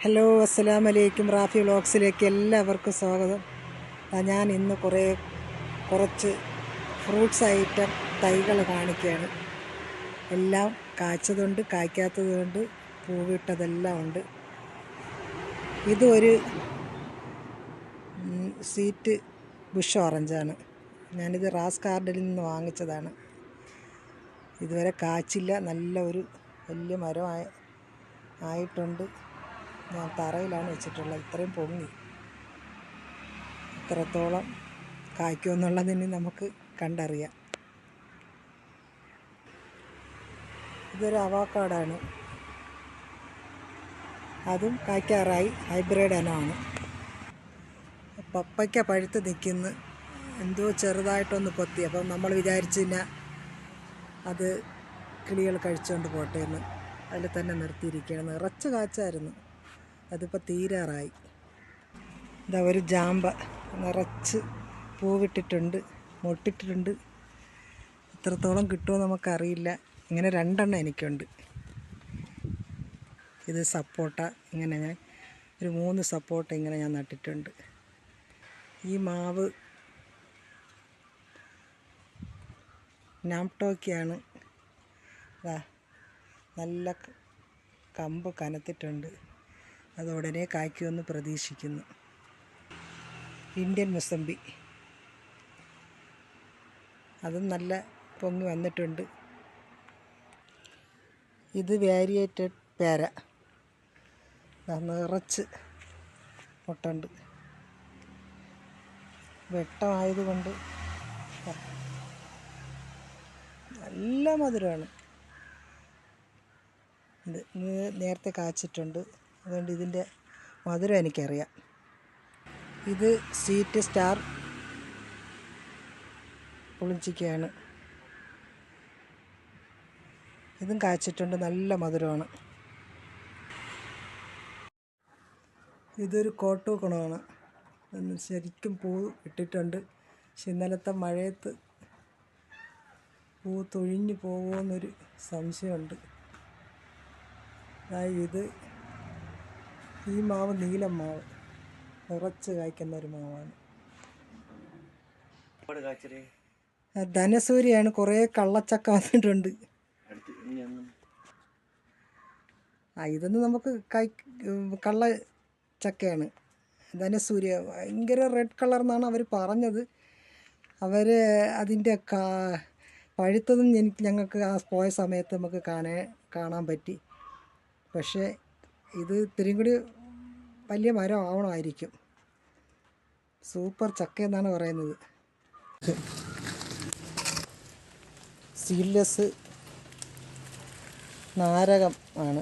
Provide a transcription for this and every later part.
Hello, അസ്സലാമു അലൈക്കും. റാഫി വ്ളോഗ്സിലേക്ക് എല്ലാവർക്കും സ്വാഗതം. ഞാൻ ഇന്ന് കുറച്ച് ഫ്രൂട്ട്സ് ഐറ്റം തൈകൾ കാണിക്കുകയാണ്. എല്ലാം കായ്ച്ചതുണ്ട്, കായ്ക്കാത്തതുണ്ട്, പൂവിട്ടതെല്ലാം ഉണ്ട്. ഇതൊരു സ്വീറ്റ് ബുഷ് ഓറഞ്ചാണ്. ഞാനിത് റാസ് ഗാർഡനിൽ നിന്ന് വാങ്ങിച്ചതാണ്. ഇതുവരെ കായ്ച്ചില്ല. നല്ല ഒരു വലിയ മരം ആയിട്ടുണ്ട്. ഞാൻ തറയിലാണ് വെച്ചിട്ടുള്ളത്. ഇത്രയും പൊങ്ങി. ഇത്രത്തോളം കായ്ക്കുമെന്നുള്ളതിന് നമുക്ക് കണ്ടറിയാം. ഇതൊരു അവോക്കാഡോയാണ്. അതും കായ്ക്കാറായി. ഹൈബ്രിഡ് ഇനമാണ്. പപ്പയ്ക്ക പഴുത്ത് നിൽക്കുന്നു. എന്തോ ചെറുതായിട്ടൊന്ന് പൊത്തി. അപ്പം നമ്മൾ വിചാരിച്ചില്ല അത് കിളികൾ കഴിച്ചുകൊണ്ട് പോട്ടെ എന്ന് അതിൽ തന്നെ നിർത്തിയിരിക്കുകയാണ്. നിറച്ച് കാച്ചായിരുന്നു. അതിപ്പോൾ തീരാറായി. ഇതാ ഒരു ജാമ്പ നിറച്ച് പൂവിട്ടിട്ടുണ്ട്, മൊട്ടിട്ടിട്ടുണ്ട്. എത്രത്തോളം കിട്ടുമോ നമുക്കറിയില്ല. ഇങ്ങനെ 2 എണ്ണം എനിക്കുണ്ട്. ഇത് സപ്പോട്ട. ഇങ്ങനെ ഞാൻ ഒരു 3 സപ്പോട്ട ഇങ്ങനെ ഞാൻ നട്ടിട്ടുണ്ട്. ഈ മാവ് നാംടോക്കിയാണ്. നല്ല കമ്പ് കനത്തിട്ടുണ്ട്. അത് ഉടനെ കായ്ക്കുമെന്ന് പ്രതീക്ഷിക്കുന്നു. ഇന്ത്യൻ മുസമ്പി, അതും നല്ല പൊങ്ങി വന്നിട്ടുണ്ട്. ഇത് വാരിയേറ്റഡ് പേര. നിറച്ച് മുട്ടുണ്ട്. വെട്ടമായതുകൊണ്ട് നല്ല മധുരമാണ്. ഇത് നേരത്തെ കാച്ചിട്ടുണ്ട്, അതുകൊണ്ട് ഇതിൻ്റെ മധുരം എനിക്കറിയാം. ഇത് സ്വീറ്റ് സ്റ്റാർ പുളിഞ്ചിക്കയാണ്. ഇതും കാച്ചിട്ടുണ്ട്, നല്ല മധുരമാണ്. ഇതൊരു കോട്ടൂക്കണമാണ്. ശരിക്കും പൂ ഇട്ടിട്ടുണ്ട്. പക്ഷെ ഇന്നലത്തെ മഴയത്ത് പൂ തൊഴിഞ്ഞു പോകുമെന്നൊരു സംശയമുണ്ട്. ഇത് ഈ മാവ് നീലം മാവ്, നിറച്ച് കായ്ക്കുന്ന ഒരു മാവാണ്. ധനസൂര്യാണ്. കുറേ കള്ളച്ചക്ക വന്നിട്ടുണ്ട്. ഇതൊന്നും നമുക്ക് കള്ള ചക്കയാണ്. ധനസൂര്യ ഭയങ്കര റെഡ് കളർ എന്നാണ് അവർ പറഞ്ഞത്. അവർ അതിൻ്റെ പഴുത്തതും ഞങ്ങൾക്ക് ആ പോയ സമയത്ത് നമുക്ക് കാണാൻ പറ്റി. പക്ഷേ ഇത് ഇത്തിരിയും കൂടി വലിയ മരം ആവണമായിരിക്കും. സൂപ്പർ ചക്ക എന്നാണ് പറയുന്നത്. സീഡ്ലെസ് നാരകം ആണ്.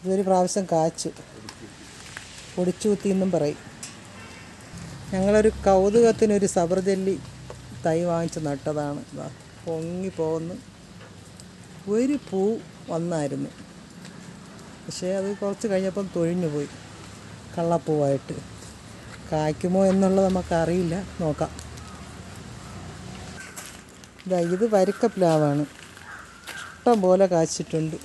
ഇതൊരു പ്രാവശ്യം കാച്ചു, പൊടിച്ചു കുത്തി എന്നും പറയും. ഞങ്ങളൊരു കൗതുകത്തിനൊരു സബർജല്ലി തൈ വാങ്ങിച്ച് നട്ടതാണ്. പൊങ്ങി പോകുന്നു. ഒരു പൂ വന്നായിരുന്നു, പക്ഷേ അത് കുറച്ച് കഴിഞ്ഞപ്പം തൊഴിഞ്ഞു പോയി. കള്ളപ്പൂവായിട്ട് കായ്ക്കുമോ എന്നുള്ളത് നമുക്കറിയില്ല. നോക്കാം. ഇത് വരിക്കപ്ലാവാണ്. ഇഷ്ടം പോലെ കാച്ചിട്ടുണ്ട്.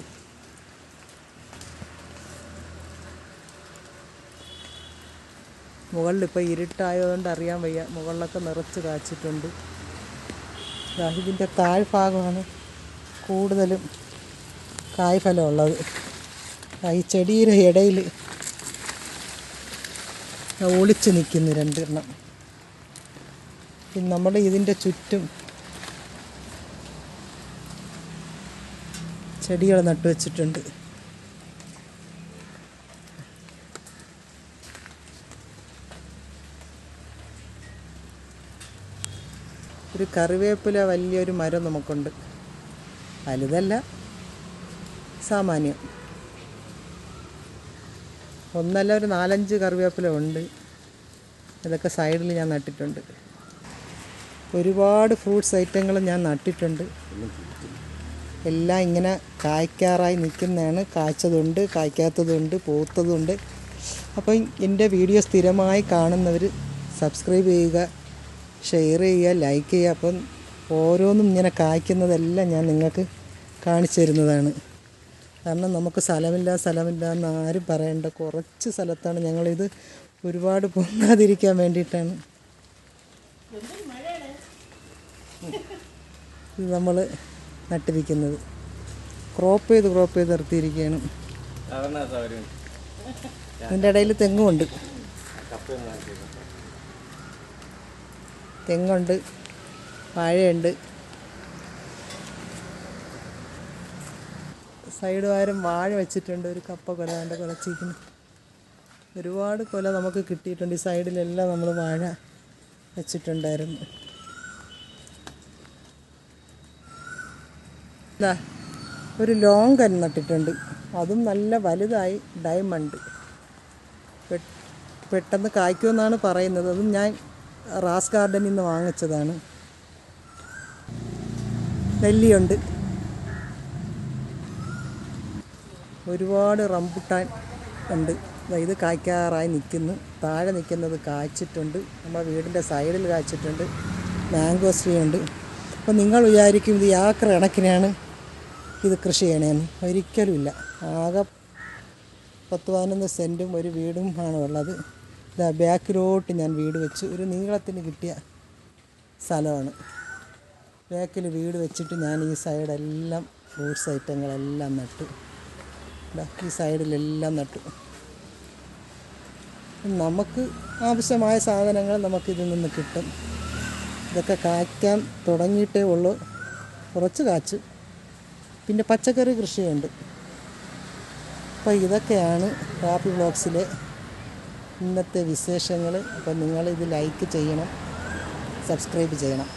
മുകളിലിപ്പോൾ ഇരുട്ടായതുകൊണ്ട് അറിയാൻ വയ്യ. മുകളിലൊക്കെ നിറച്ച് കാച്ചിട്ടുണ്ട്. ഇതിൻ്റെ താഴ്ഭാഗമാണ് കൂടുതലും കായ്ഫലമുള്ളത്. ഈ ചെടിയുടെ ഇടയിൽ ഒളിച്ച് നിൽക്കുന്നു 2 എണ്ണം. പിന്നെ നമ്മൾ ഇതിൻ്റെ ചുറ്റും ചെടികൾ നട്ടുവച്ചിട്ടുണ്ട്. ഒരു കറിവേപ്പില വലിയൊരു മരം നമുക്കുണ്ട്. വലുതല്ല, സാമാന്യം. ഒന്നല്ല, ഒരു 4-5 കറിവേപ്പില ഉണ്ട്. ഇതൊക്കെ സൈഡിൽ ഞാൻ നട്ടിട്ടുണ്ട്. ഒരുപാട് ഫ്രൂട്ട്സ് ഐറ്റങ്ങൾ ഞാൻ നട്ടിട്ടുണ്ട്. എല്ലാം ഇങ്ങനെ കായ്ക്കാറായി നിൽക്കുന്നതാണ്. കായ്ച്ചതുണ്ട്, കായ്ക്കാത്തതുണ്ട്, പൂത്തതുണ്ട്. അപ്പം എൻ്റെ വീഡിയോ സ്ഥിരമായി കാണുന്നവർ സബ്സ്ക്രൈബ് ചെയ്യുക, ഷെയർ ചെയ്യുക, ലൈക്ക് ചെയ്യുക. അപ്പം ഓരോന്നും ഇങ്ങനെ കായ്ക്കുന്നതെല്ലാം ഞാൻ നിങ്ങൾക്ക് കാണിച്ചു തരുന്നതാണ്. കാരണം നമുക്ക് സ്ഥലമില്ല എന്ന് ആരും പറയണ്ട. കുറച്ച് സ്ഥലത്താണ് ഞങ്ങളിത് ഒരുപാട് പൊങ്ങാതിരിക്കാൻ വേണ്ടിയിട്ടാണ് ഇത് നമ്മൾ നട്ടിരിക്കുന്നത്. ക്രോപ്പ് ചെയ്ത് നിർത്തിയിരിക്കുകയാണ്. അതിൻ്റെ ഇടയിൽ തെങ്ങുണ്ട്, വാഴയുണ്ട്. സൈഡ് വാരം വാഴ വെച്ചിട്ടുണ്ട്. ഒരു കപ്പ കൊല അതിൻ്റെ കുലച്ചിരിക്കുന്നു. ഒരുപാട് കൊല നമുക്ക് കിട്ടിയിട്ടുണ്ട്. ഈ സൈഡിലെല്ലാം നമ്മൾ വാഴ വെച്ചിട്ടുണ്ടായിരുന്നു. ഒരു ലോങ്കൻ നട്ടിട്ടുണ്ട്. അതും നല്ല വലുതായി, ഡയമണ്ട്. പെട്ടെന്ന് കായ്ക്കുമെന്നാണ് പറയുന്നത്. അതും ഞാൻ റാസ് ഗാർഡനിൽ നിന്ന് വാങ്ങിച്ചതാണ്. നെല്ലിയുണ്ട്, ഒരുപാട് റംബുട്ടാൻ ഉണ്ട്. ഇത് കായ്ക്കാറായി നിൽക്കുന്നു. താഴെ നിൽക്കുന്നത് കായ്ച്ചിട്ടുണ്ട്. നമ്മുടെ വീടിൻ്റെ സൈഡിൽ കായ്ച്ചിട്ടുണ്ട്. മാംഗോസ്ട്രീ ഉണ്ട്. അപ്പോൾ നിങ്ങൾ വിചാരിക്കും ഇത് ഏക്കർ കണക്കിനാണ് ഇത് കൃഷി ചെയ്യണേന്ന്. ഒരിക്കലുമില്ല. ആകെ 10-11 സെൻറ്റും ഒരു വീടും ആണ് ഉള്ളത്. ഇതാ ബാക്കിലോട്ട് ഞാൻ വീട് വെച്ച് ഒരു നീളത്തിന് കിട്ടിയ സ്ഥലമാണ്. ബാക്കിൽ വീട് വെച്ചിട്ട് ഞാൻ ഈ സൈഡെല്ലാം ഫ്രൂട്ട്സ് ഐറ്റങ്ങളെല്ലാം നട്ടു. ഈ സൈഡിലെല്ലാം നട്ടു. നമുക്ക് ആവശ്യമായ സാധനങ്ങൾ നമുക്കിതിൽ നിന്ന് കിട്ടും. ഇതൊക്കെ കായ്ക്കാൻ തുടങ്ങിയിട്ടേ ഉള്ളൂ. കുറച്ച് കാച്ചു. പിന്നെ പച്ചക്കറി കൃഷിയുണ്ട്. അപ്പോൾ ഇതൊക്കെയാണ് റാപ്പി വ്ളോഗ്സിലെ ഇന്നത്തെ വിശേഷങ്ങൾ. അപ്പോൾ നിങ്ങളിത് ലൈക്ക് ചെയ്യണം, സബ്സ്ക്രൈബ് ചെയ്യണം.